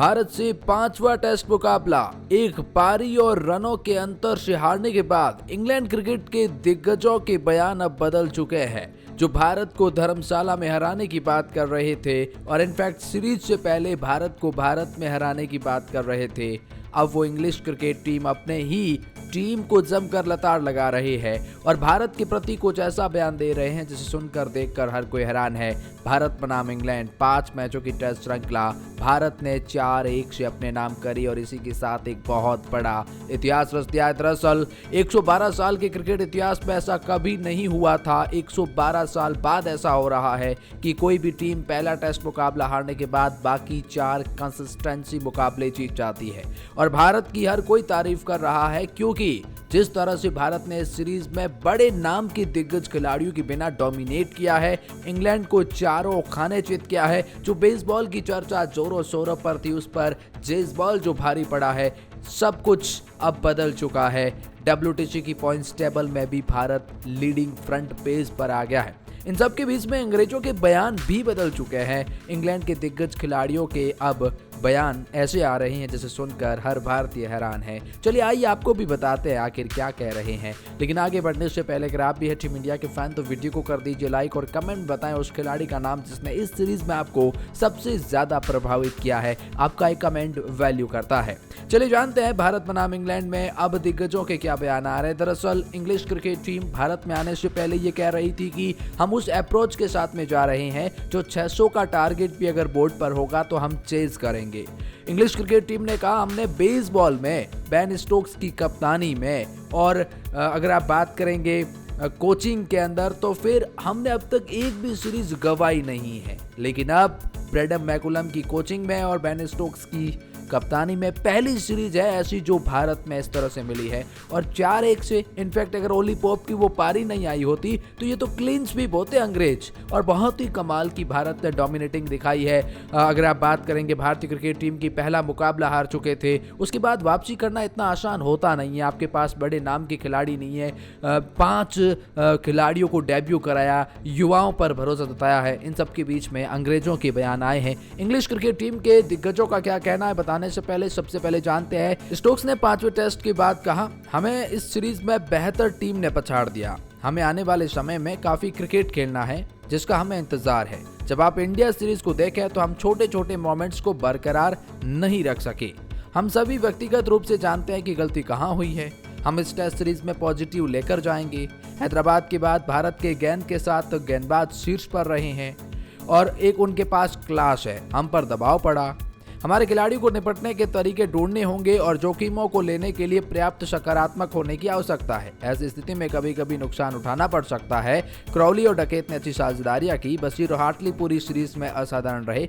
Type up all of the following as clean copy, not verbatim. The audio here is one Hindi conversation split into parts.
भारत से पांचवा टेस्ट मुकाबला एक पारी और रनों के अंतर से हारने के बाद इंग्लैंड क्रिकेट के दिग्गजों के बयान अब बदल चुके हैं। जो भारत को धर्मशाला में हराने की बात कर रहे थे और इनफैक्ट सीरीज से पहले भारत को भारत में हराने की बात कर रहे थे, अब वो इंग्लिश क्रिकेट टीम अपने ही टीम को जमकर लताड़ लगा रही है और भारत के प्रति कुछ ऐसा बयान दे रहे हैं जिसे सुनकर देखकर हर कोई हैरान है। भारत बनाम इंग्लैंड 5 मैचों की टेस्ट श्रृंखला भारत ने 4-1 से अपने नाम करी और इसी के साथ एक बहुत बड़ा इतिहास रच दिया है। दरअसल 112 साल के क्रिकेट इतिहास में ऐसा कभी नहीं हुआ था। 112 साल बाद ऐसा हो रहा है कि कोई भी टीम पहला टेस्ट मुकाबला हारने के बाद बाकी 4 कंसिस्टेंसी मुकाबले जीत जाती है और भारत की हर कोई तारीफ कर रहा है, क्योंकि जिस तरह से भारत ने इस सीरीज में बड़े नाम के दिग्गज खिलाड़ियों के बिना डोमिनेट किया है, इंग्लैंड को चारों खाने चित किया है। जो बेसबॉल की चर्चा जोरों शोरों पर थी, उस पर जेसबॉल जो भारी पड़ा है, सब कुछ अब बदल चुका है। WTC की पॉइंट्स टेबल में भी भारत लीडिंग फ्रंट पेज पर आ गया है। इन सब के बीच में अंग्रेजों के बयान भी बदल चुके हैं। इंग्लैंड के दिग्गज खिलाड़ियों के अब बयान ऐसे आ रहे हैं जिसे सुनकर हर भारतीय हैरान है। चलिए आइए आपको भी बताते हैं आखिर क्या कह रहे हैं। लेकिन आगे बढ़ने से पहले अगर आप भी है टीम इंडिया के फैन तो वीडियो को कर दीजिए लाइक और कमेंट बताएं उस खिलाड़ी का नाम जिसने इस सीरीज में आपको सबसे ज्यादा प्रभावित किया है। आपका एक कमेंट वैल्यू करता है। चलिए जानते हैं भारत बनाम इंग्लैंड में अब दिग्गजों के क्या बयान आ रहे हैं। दरअसल इंग्लिश क्रिकेट टीम भारत में आने से पहले ये कह रही थी कि हम उस अप्रोच के साथ में जा रहे हैं जो 600 का टारगेट भी अगर बोर्ड पर होगा तो हम चेज करेंगे। इंग्लिश क्रिकेट टीम ने कहा हमने बेसबॉल में बेन स्टोक्स की कप्तानी में और अगर आप बात करेंगे कोचिंग के अंदर तो फिर हमने अब तक एक भी सीरीज गंवाई नहीं है। लेकिन अब ब्रेडम मैकुलम की कोचिंग में और बेन स्टोक्स की कप्तानी में पहली सीरीज है ऐसी जो भारत में इस तरह से मिली है और 4-1 से इनफैक्ट अगर ओली पोप की वो पारी नहीं आई होती तो ये तो क्लीन स्वीप होते अंग्रेज। और बहुत ही कमाल की भारत ने डोमिनेटिंग दिखाई है। अगर आप बात करेंगे भारतीय क्रिकेट टीम की पहला मुकाबला हार चुके थे, उसके बाद वापसी करना इतना आसान होता नहीं है। आपके पास बड़े नाम के खिलाड़ी नहीं है। 5 खिलाड़ियों को डेब्यू कराया, युवाओं पर भरोसा जताया है। इन सब के बीच में अंग्रेजों के बयान आए हैं। इंग्लिश क्रिकेट टीम के दिग्गजों का क्या कहना है बताने से पहले सबसे पहले जानते हैं स्टोक्स ने 5वें टेस्ट के बाद कहा हमें इस सीरीज में बेहतर टीम ने पछाड़ दिया। हमें आने वाले समय में काफी क्रिकेट खेलना है जिसका हमें इंतजार है। जब आप इंडिया सीरीज को देखें तो हम छोटे छोटे मोमेंट्स को बरकरार नहीं रख सके। हम सभी व्यक्तिगत रूप से जानते हैं कि गलती कहाँ हुई है। हम इस टेस्ट सीरीज में पॉजिटिव लेकर जाएंगे। हैदराबाद के बाद भारत के गेंद के साथ गेंदबाज शीर्ष पर रहे हैं और एक उनके पास क्लास है। हम पर दबाव पड़ा। हमारे खिलाड़ियों को निपटने के तरीके ढूंढने होंगे और जोखिमों को लेने के लिए पर्याप्त सकारात्मक होने की आवश्यकता है। ऐसी स्थिति में कभी कभी नुकसान उठाना पड़ सकता है। क्रॉली और डकेत ने अच्छी साझेदारियां की। बशीर और हार्टली पूरी सीरीज में असाधारण रहे।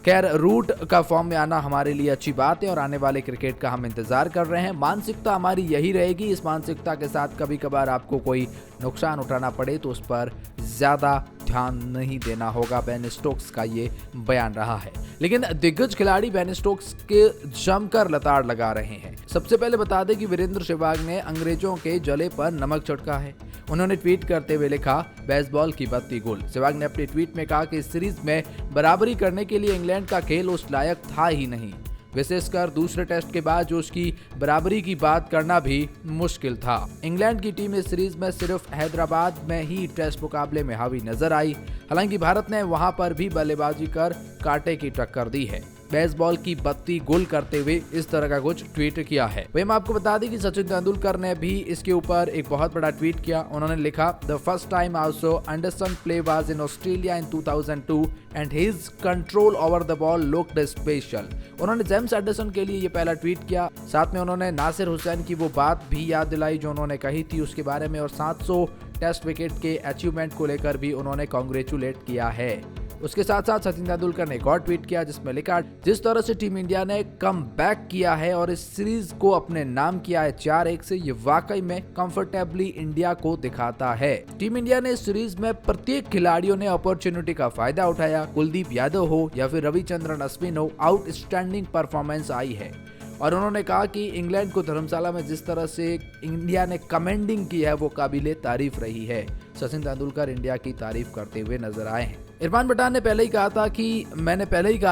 खैर रूट का फॉर्म में आना हमारे लिए अच्छी बात है और आने वाले क्रिकेट का हम इंतजार कर रहे हैं। मानसिकता हमारी यही रहेगी। इस मानसिकता के साथ कभी कभार आपको कोई नुकसान उठाना पड़े तो उस पर ज्यादा ध्यान नहीं देना होगा। बेन स्टोक्स का ये बयान रहा है। लेकिन दिग्गज खिलाड़ी बेन स्टोक्स के जमकर लताड़ लगा रहे हैं। सबसे पहले बता दें कि वीरेंद्र सहवाग ने अंग्रेजों के जले पर नमक छिड़का है। उन्होंने ट्वीट करते हुए लिखा बेसबॉल की बत्ती गुल। सहवाग ने अपने ट्वीट में कहा कि इस सीरीज में बराबरी करने के लिए इंग्लैंड का खेल उस लायक था ही नहीं। विशेषकर दूसरे टेस्ट के बाद जो उसकी बराबरी की बात करना भी मुश्किल था। इंग्लैंड की टीम इस सीरीज में सिर्फ हैदराबाद में ही टेस्ट मुकाबले में हावी नजर आई। हालांकि भारत ने वहां पर भी बल्लेबाजी कर कांटे की टक्कर दी है। बेसबॉल की बत्ती गुल करते हुए इस तरह का कुछ ट्वीट किया है। वही हम आपको बता दें कि सचिन तेंदुलकर ने भी इसके ऊपर एक बहुत बड़ा ट्वीट किया। उन्होंने लिखा the first time also Anderson play was in Australia in 2002 and his control over the ball looked special. उन्होंने जेम्स एंडरसन के लिए ये पहला ट्वीट किया। साथ में उन्होंने नासिर हुसैन की वो बात भी याद दिलाई जो उन्होंने कही थी उसके बारे में और 700 टेस्ट विकेट के अचीवमेंट को लेकर भी उन्होंने कांग्रेचुलेट किया है। उसके साथ साथ सचिन तेंदुलकर ने एक और ट्वीट किया जिसमें लिखा जिस तरह से टीम इंडिया ने कम बैक किया है और इस सीरीज को अपने नाम किया है 4-1 से, ये वाकई में कंफर्टेबली इंडिया को दिखाता है। टीम इंडिया ने इस सीरीज में प्रत्येक खिलाड़ियों ने अपॉर्चुनिटी का फायदा उठाया। कुलदीप यादव हो या फिर रविचंद्रन अश्विन हो, आउटस्टैंडिंग परफॉर्मेंस आई है। और उन्होंने कहा कि इंग्लैंड को धर्मशाला में जिस तरह से इंडिया ने कमेंडिंग की है वो काबिले तारीफ रही है। सचिन तेंदुलकर इंडिया की तारीफ करते हुए नजर आए हैं। इरफान पठान ने पहले ही कहा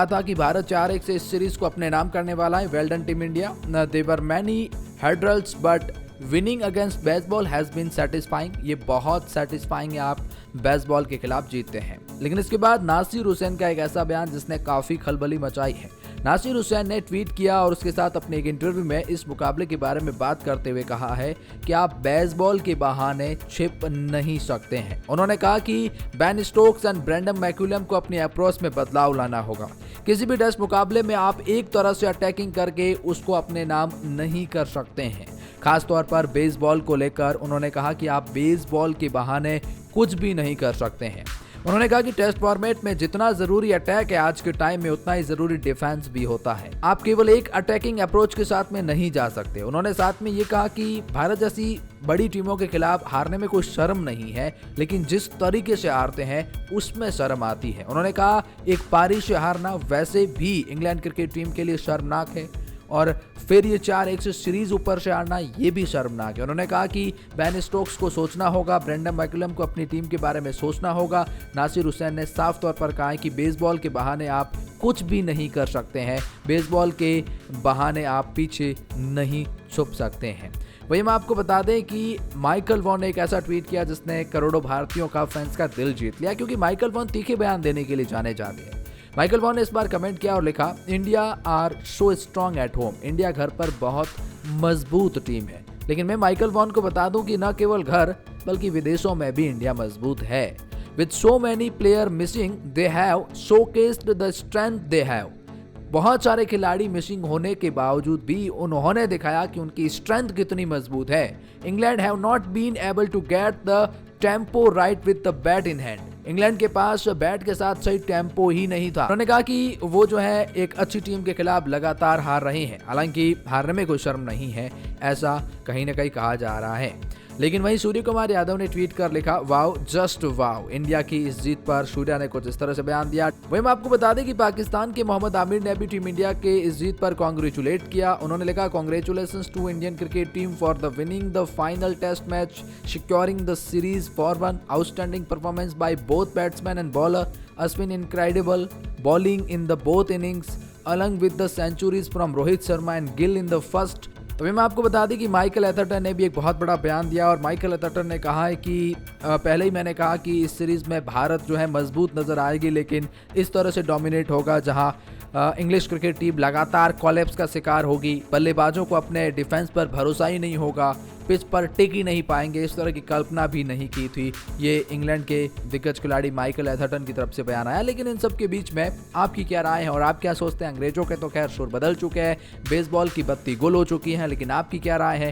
था कि भारत 4-1 से इस सीरीज को अपने नाम करने वाला है। Well done team India, there were many hurdles but winning against baseball has been satisfying. ये बहुत सेटिस्फाइंग है, आप बेसबॉल के खिलाफ जीतते हैं। लेकिन इसके बाद नासिर हुसैन का एक ऐसा बयान जिसने काफी खलबली मचाई है। नासिर हुसैन ने ट्वीट किया और उसके साथ अपने एक इंटरव्यू में इस मुकाबले के बारे में बात करते हुए कहा है कि आप बेसबॉल के बहाने छिप नहीं सकते हैं। उन्होंने कहा कि Ben Stokes and Brendon McCullum को अपनी अप्रोच में बदलाव लाना होगा। किसी भी टेस्ट मुकाबले में आप एक तरह से अटैकिंग करके उसको अपने नाम नहीं कर सकते हैं। खासतौर पर बेसबॉल को लेकर उन्होंने कहा कि आप बेसबॉल के बहाने कुछ भी नहीं कर सकते हैं। उन्होंने कहा कि टेस्ट फॉर्मेट में जितना जरूरी अटैक है आज के टाइम में, उतना ही जरूरी डिफेंस भी होता है। आप केवल एक अटैकिंग अप्रोच के साथ में नहीं जा सकते। उन्होंने साथ में ये कहा कि भारत जैसी बड़ी टीमों के खिलाफ हारने में कोई शर्म नहीं है, लेकिन जिस तरीके से हारते हैं उसमें शर्म आती है। उन्होंने कहा एक पारी से हारना वैसे भी इंग्लैंड क्रिकेट टीम के लिए शर्मनाक है और फिर ये 4-1 से सीरीज ऊपर से हारना ये भी शर्मनाक है। उन्होंने कहा कि बेन स्टोक्स को सोचना होगा, ब्रेंडन मैकुलम को अपनी टीम के बारे में सोचना होगा। नासिर हुसैन ने साफ तौर पर कहा है कि बेसबॉल के बहाने आप कुछ भी नहीं कर सकते हैं, बेसबॉल के बहाने आप पीछे नहीं छुप सकते हैं। वही हम आपको बता दें कि माइकल वॉन ने एक ऐसा ट्वीट किया जिसने करोड़ों भारतीयों का फैंस का दिल जीत लिया, क्योंकि माइकल वॉन तीखे बयान देने के लिए जाने जाते हैं। माइकल वॉन ने इस बार कमेंट किया और लिखा, India are so strong at home. India घर पर बहुत मजबूत टीम है। लेकिन मैं माइकल वॉन को बता दूं कि न केवल घर बल्कि विदेशों में भी इंडिया मजबूत है। With so many player missing they have showcased the strength they have. बहुत सारे खिलाड़ी मिसिंग होने के बावजूद भी उन्होंने दिखाया कि उनकी स्ट्रेंथ कितनी मजबूत है। England have not been able to get the tempo right with the bat in hand. England के पास बैट के साथ सही टेम्पो ही नहीं था। उन्होंने कहा कि वो जो है एक अच्छी टीम के खिलाफ लगातार हार रहे हैं। हालांकि हारने में कोई शर्म नहीं है, ऐसा कहीं ना कहीं कहा जा रहा है। लेकिन वहीं सूर्य कुमार यादव ने ट्वीट कर लिखा, वाओ जस्ट वाओ। इंडिया की इस जीत पर सूर्या ने कुछ इस तरह से बयान दिया। वहीं मैं आपको बता दें कि पाकिस्तान के मोहम्मद आमिर ने भी टीम इंडिया के इस जीत पर कांग्रेचुलेट किया। उन्होंने लिखा, congratulations to Indian cricket team for the winning the final test match, securing the series 4-1। Outstanding performance by both batsman and bowler. Ashwin incredible bowling in the both innings along with the centuries from Rohit Sharma and Gill in the first। तो मैं आपको बता दें कि माइकल एथरटन ने भी एक बहुत बड़ा बयान दिया और माइकल एथरटन ने कहा है कि पहले ही मैंने कहा कि इस सीरीज में भारत जो है मजबूत नजर आएगी, लेकिन इस तरह से डोमिनेट होगा जहां इंग्लिश क्रिकेट टीम लगातार कोलैप्स का शिकार होगी। बल्लेबाजों को अपने डिफेंस पर भरोसा ही नहीं होगा, पिच पर टिक ही नहीं पाएंगे। इस तरह की कल्पना भी नहीं की थी। ये इंग्लैंड के दिग्गज खिलाड़ी माइकल एथरटन की तरफ से बयान आया। लेकिन इन सब के बीच में आपकी क्या राय है और आप क्या सोचते हैं? अंग्रेजों के तो खैर सुर बदल चुके हैं, बेसबॉल की बत्ती गुल हो चुकी है, लेकिन आपकी क्या राय है